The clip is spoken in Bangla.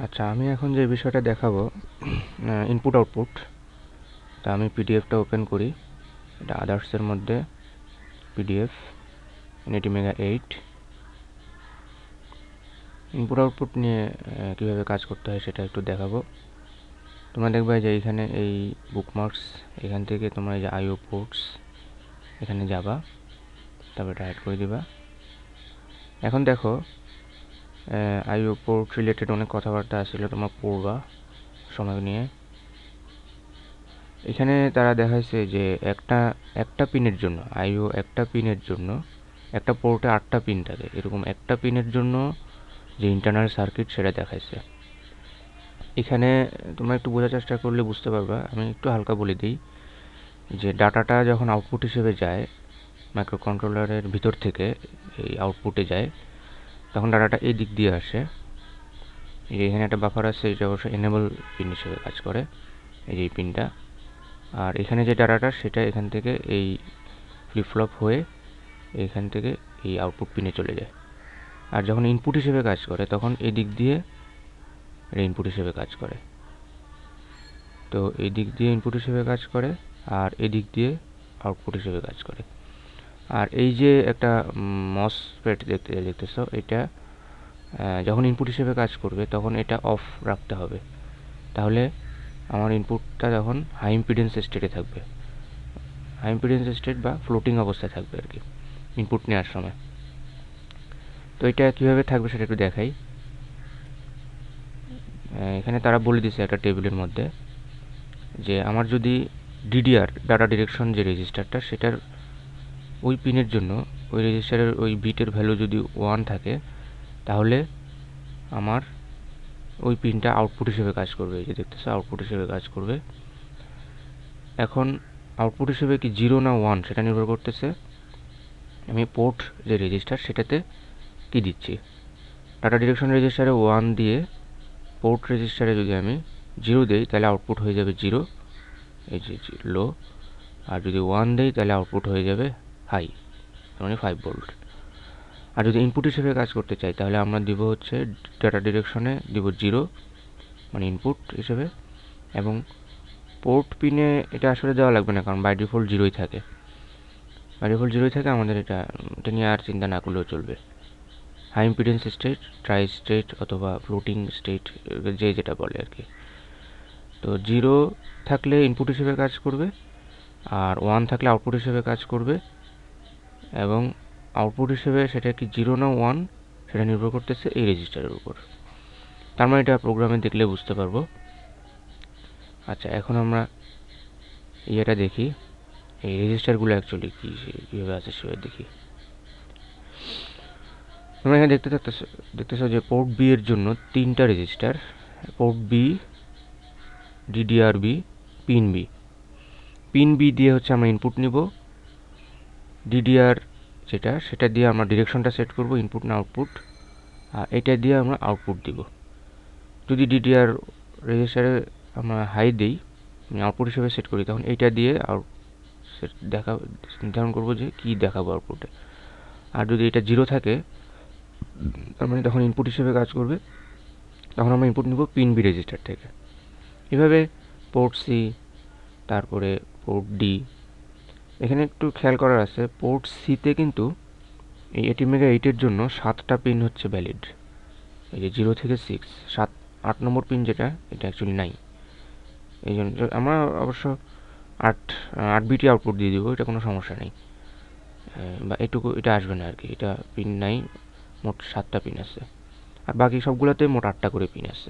আচ্ছা, আমি এখন যে বিষয়টা দেখাবো ইনপুট আউটপুট, তা আমি পিডিএফটা ওপেন করি। এটা আদার্সের মধ্যে পিডিএফ NetMega 8 ইনপুট আউটপুট নিয়ে কীভাবে কাজ করতে হয় সেটা একটু দেখাবো। তোমরা দেখবে যে এইখানে এই বুকমার্কস, এখান থেকে তোমরা এই যে আইও পোর্টস এখানে যাবা, তারপর এটা অ্যাড করে দিবা। এখন দেখো আইও পোর্ট রিলেটেড অনেক কথাবার্তা আসছিল, তোমরা পড়বা সময় নিয়ে। এখানে তারা দেখাইছে যে একটা পিনের জন্য আইও একটা পিনের জন্য একটা পোর্টে 8টা পিন থাকে, এরকম একটা পিনের জন্য যে ইন্টারনাল সার্কিট সেটা দেখাইছে। এখানে তোমরা একটু বোঝার চেষ্টা করলে বুঝতে পারবা। আমি একটু হালকা বলে দিই যে ডাটাটা যখন আউটপুট হিসেবে যায় মাইক্রোকন্ট্রোলারের ভিতর থেকে এই আউটপুটে যায়, তখন ডাটাটা এই দিক দিয়ে আসে। এখানে একটা বাফার আছে, এটা অবশ্য এনেবল পিন হিসেবে কাজ করে, এই যে এই পিনটা। আর এখানে যে ডাটাটা সেটা এখান থেকে এই ফ্লিপ-ফ্লপ হয়ে এখান থেকে এই আউটপুট পিনে চলে যায়। আর যখন ইনপুট হিসেবে কাজ করে তখন এই দিক দিয়ে এটা ইনপুট হিসেবে কাজ করে। তো এই দিক দিয়ে ইনপুট হিসেবে কাজ করে আর এই দিক দিয়ে আউটপুট হিসেবে কাজ করে। আর এই যে একটা মসফেট দেখতেছো, এটা যখন ইনপুট হিসেবে কাজ করবে তখন এটা অফ রাখতে হবে, তাহলে আমার ইনপুটটা তখন হাই ইম্পিডেন্স স্টেটে থাকবে। হাই ইম্পিডেন্স স্টেট বা ফ্লোটিং অবস্থায় থাকবে আর কি ইনপুট নেওয়ার সময়। তো এটা কীভাবে থাকবে সেটা একটু দেখাই। এখানে তারা বলে দিছে একটা টেবিলের মধ্যে যে আমার যদি ডিডিআর ডাটা ডিরেকশন যে রেজিস্টারটা, সেটার ওই পিনের জন্য ওই রেজিস্টারের ওই বিটের ভ্যালু যদি 1 থাকে, তাহলে আমার ওই পিনটা আউটপুট হিসেবে কাজ করবে। এই যে দেখতেছো আউটপুট হিসেবে কাজ করবে। এখন আউটপুট হিসেবে কি 0 না 1 সেটা নির্ভর করতেছে আমি পোর্ট যে রেজিস্টার সেটাতে কি দিচ্ছি। ডাটা ডিরেকশন রেজিস্টারে 1 দিয়ে পোর্ট রেজিস্টারে যদি আমি 0 দেই তাহলে আউটপুট হয়ে যাবে 0, এই যে লো। আর যদি 1 দেই তাহলে আউটপুট হয়ে যাবে হাই, মানে 5 ভোল্ট। আর যদি ইনপুট হিসেবে কাজ করতে চাই তাহলে আমরা দিব হচ্ছে ডাটা ডিরেকশনে দিব 0, মানে ইনপুট হিসেবে। এবং পোর্ট পিনে এটা আসলে দেওয়া লাগবে না, কারণ বাই ডিফল্ট 0ই থাকে। বাই ডিফল্ট 0ই থাকে, আমাদের এটা নিয়ে আর চিন্তা না করলেও চলবে। High impedance state, tri state অথবা ফ্লোটিং স্টেট, যে যেটা বলে আর কি। তো 0 থাকলে ইনপুট হিসেবে কাজ করবে, আর 1 থাকলে আউটপুট হিসেবে কাজ করবে। এবং আউটপুট হিসেবে সেটা কি 0 না 1 সেটা নির্ভর করতেছে এই রেজিস্টারের উপর। তার মানে এটা প্রোগ্রামে দেখলে বুঝতে পারবো। আচ্ছা, এখন আমরা ইয়েটা দেখি, এই রেজিস্টারগুলো অ্যাকচুয়ালি কীভাবে আছে সেভাবে দেখি। তোমরা এখানে দেখতেছো যে পোর্ট বি এর জন্য 3টা register, port B, DDR B, pin B. Pin B দিয়ে হচ্ছে আমরা ইনপুট নিব, ডিডিআর সেটা দিয়ে আমরা ডিরেকশনটা সেট করব, ইনপুট না আউটপুট, আর এটা দিয়ে আমরা আউটপুট দিব। যদি ডিডিআর রেজিস্টারে আমরা হাই দিই, আমি আউটপুট হিসেবে সেট করি, তখন এইটা দিয়ে নির্ধারণ করব যে কী দেখাবো আউটপুটে। আর যদি এটা 0 থাকে, তার মানে তখন ইনপুট হিসেবে কাজ করবে, তখন আমরা ইনপুট নিব পিন বি রেজিস্টার থেকে। এভাবে পোর্ট সি, তারপরে পোর্ট ডি। এখানে একটু খেয়াল করার আছে, পোর্ট সিতে কিন্তু এই NetMega 8 জন্য 7টা পিন হচ্ছে ভ্যালিড। এই যে 0 থেকে 6, 8 নম্বর পিন যেটা, এটা অ্যাকচুয়ালি নাই। এই জন্য আমরা অবশ্য 8 বিটই আউটপুট দিয়ে দিব, এটা কোনো সমস্যা নেই, বা এটা আসবে না আর কি। এটা পিন নাই, মোট 7টা পিন আছে, আর বাকি সবগুলোতে মোট 8টা করে পিন আছে।